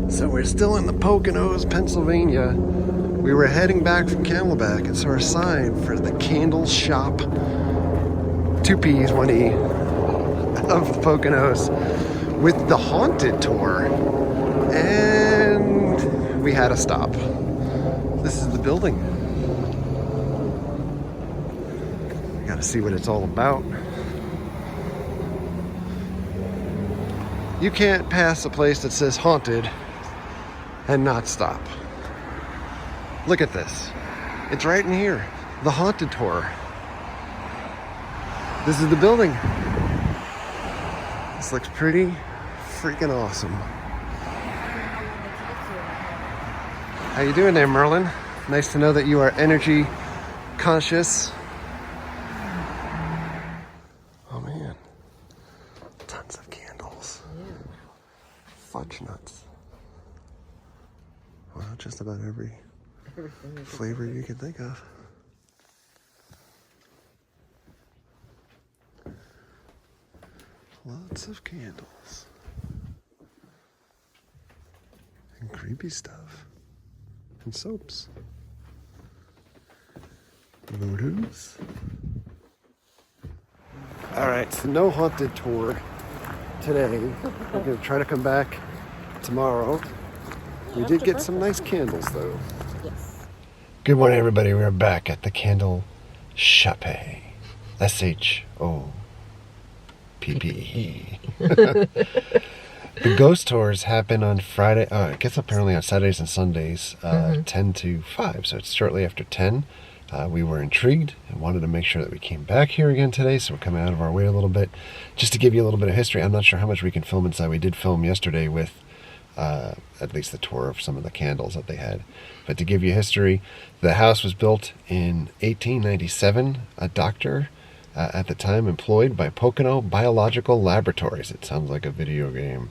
So we're still in the Poconos, Pennsylvania. We were heading back from Camelback and saw a sign for the candle shop. 2 P's, 1 E of the Poconos with the haunted tour. And we had to stop. This is the building. We gotta see what it's all about. You can't pass a place that says haunted and not stop. Look at this. It's right in here. The haunted tour. This is the building. This looks pretty freaking awesome. How you doing there, Merlin? Nice to know that you are energy conscious. Oh man. Tons of candles. Fudge nuts. Well, just about every flavor you can think of. Lots of candles. And creepy stuff. And soaps. Voodoos. Alright, so no haunted tour today. We're going to try to come back tomorrow. We did get some nice candles though. Yes. Good morning, everybody. We're back at the candle Shoppe. S-H-O-P-P-E. The ghost tours happen on Friday. I guess apparently on Saturdays and Sundays, 10 to 5. So it's shortly after 10. We were intrigued and wanted to make sure that we came back here again today. So we're coming out of our way a little bit. Just to give you a little bit of history. I'm not sure how much we can film inside. We did film yesterday with at least the tour of some of the candles that they had. But to give you history, the house was built in 1897. A doctor at the time employed by Pocono Biological Laboratories. It sounds like a video game.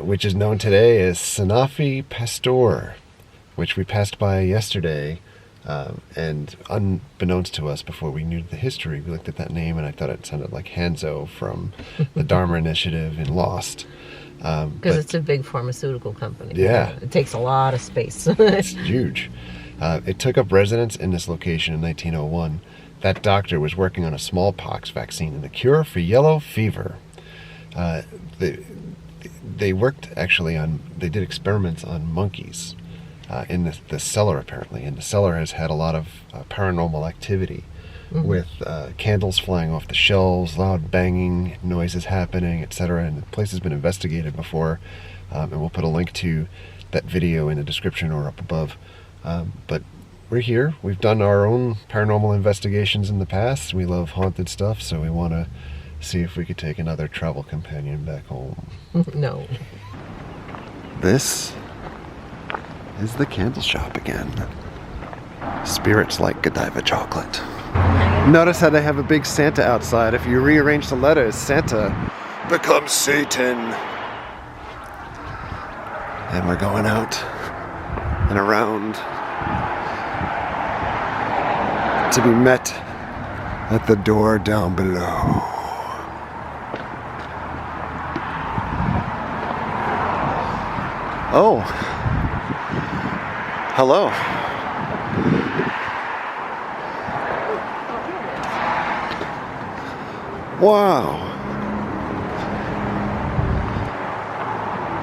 Which is known today as Sanofi Pasteur, which we passed by yesterday. And unbeknownst to us, before we knew the history, we looked at that name and I thought it sounded like Hanzo from the Dharma Initiative in Lost. Because it's a big pharmaceutical company. Yeah. It takes a lot of space. It's huge. It took up residence in this location in 1901. That doctor was working on a smallpox vaccine and the cure for yellow fever. They worked actually on, they did experiments on monkeys in the cellar apparently. And the cellar has had a lot of paranormal activity. With candles flying off the shelves, loud banging, noises happening, etc. And the place has been investigated before, and we'll put a link to that video in the description or up above. But we're here. We've done our own paranormal investigations in the past. We love haunted stuff, so we want to see if we could take another travel companion back home. No. This is the candle shop again. Spirits like Godiva chocolate. Notice how they have a big Santa outside. If you rearrange the letters, Santa becomes Satan. And we're going out and around to be met at the door down below. Oh. Hello. Wow.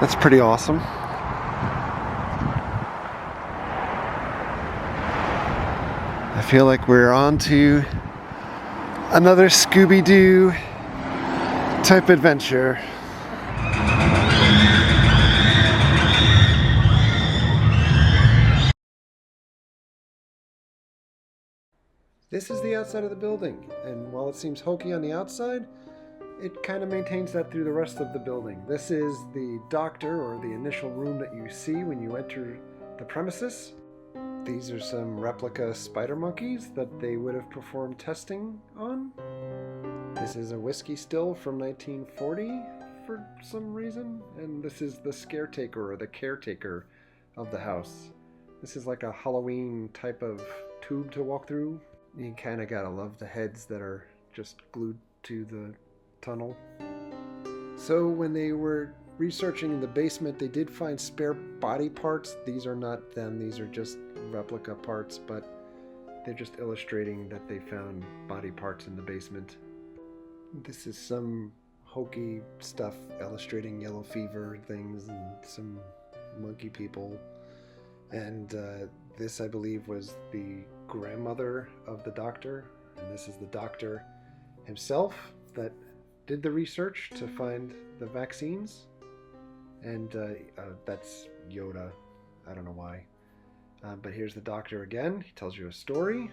That's pretty awesome. I feel like we're on to another Scooby-Doo type adventure. This is the outside of the building, and while it seems hokey on the outside, it kind of maintains that through the rest of the building. This is the doctor, or the initial room that you see when you enter the premises. These are some replica spider monkeys that they would have performed testing on. This is a whiskey still from 1940 for some reason, and this is the scaretaker, or the caretaker of the house. This is like a Halloween type of tube to walk through. You kind of gotta love the heads that are just glued to the tunnel. So when they were researching in the basement, they did find spare body parts. These are not them. These are just replica parts, but they're just illustrating that they found body parts in the basement. This is some hokey stuff illustrating yellow fever things and some monkey people. And this, I believe, was the grandmother of the doctor. And this is the doctor himself that did the research to find the vaccines. And that's Yoda. I don't know why. But here's the doctor again. He tells you a story.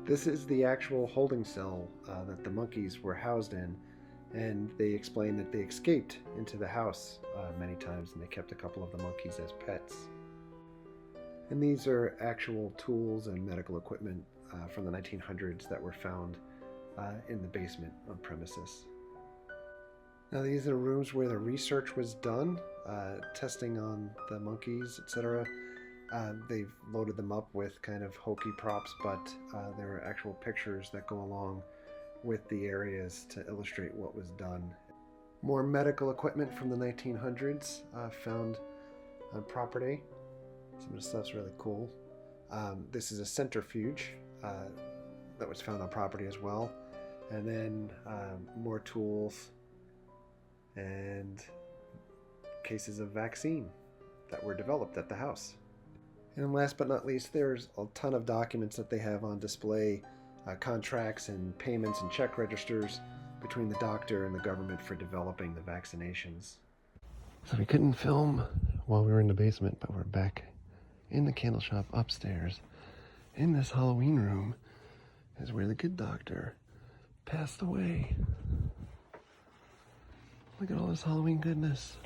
This is the actual holding cell that the monkeys were housed in. And they explain that they escaped into the house many times, and they kept a couple of the monkeys as pets. And these are actual tools and medical equipment from the 1900s that were found in the basement on premises. Now these are rooms where the research was done, testing on the monkeys, etc. They've loaded them up with kind of hokey props, but there are actual pictures that go along with the areas to illustrate what was done. More medical equipment from the 1900s found on property. Some of the stuff's really cool. This is a centrifuge that was found on property as well. And then more tools and cases of vaccine that were developed at the house. And last but not least, there's a ton of documents that they have on display, contracts and payments and check registers between the doctor and the government for developing the vaccinations. So we couldn't film while we were in the basement, but we're back in the candle shop upstairs in this Halloween room is where the good doctor passed away. Look at all this Halloween goodness.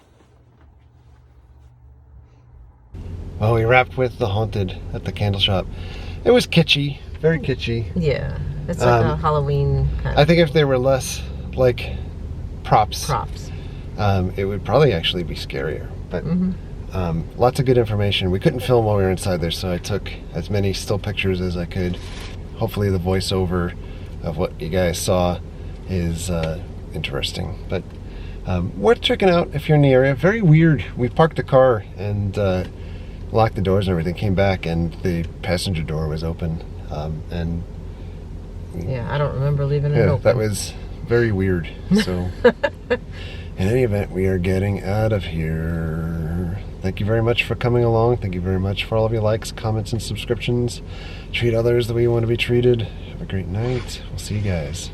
Well, we wrapped with the haunted at the candle shop. It was kitschy, very kitschy. Yeah, it's like a Halloween kind of. I think if there were less like props, it would probably actually be scarier. But lots of good information. We couldn't film while we were inside there, so I took as many still pictures as I could. Hopefully the voiceover of what you guys saw is interesting. But worth checking out if you're in the area. Very weird. We parked the car and locked the doors and everything, came back and the passenger door was open. And yeah, I don't remember leaving it open. That was very weird. So in any event, we are getting out of here. Thank you very much for coming along. Thank you very much for all of your likes, comments, and subscriptions. Treat others the way you want to be treated. Have a great night. We'll see you guys.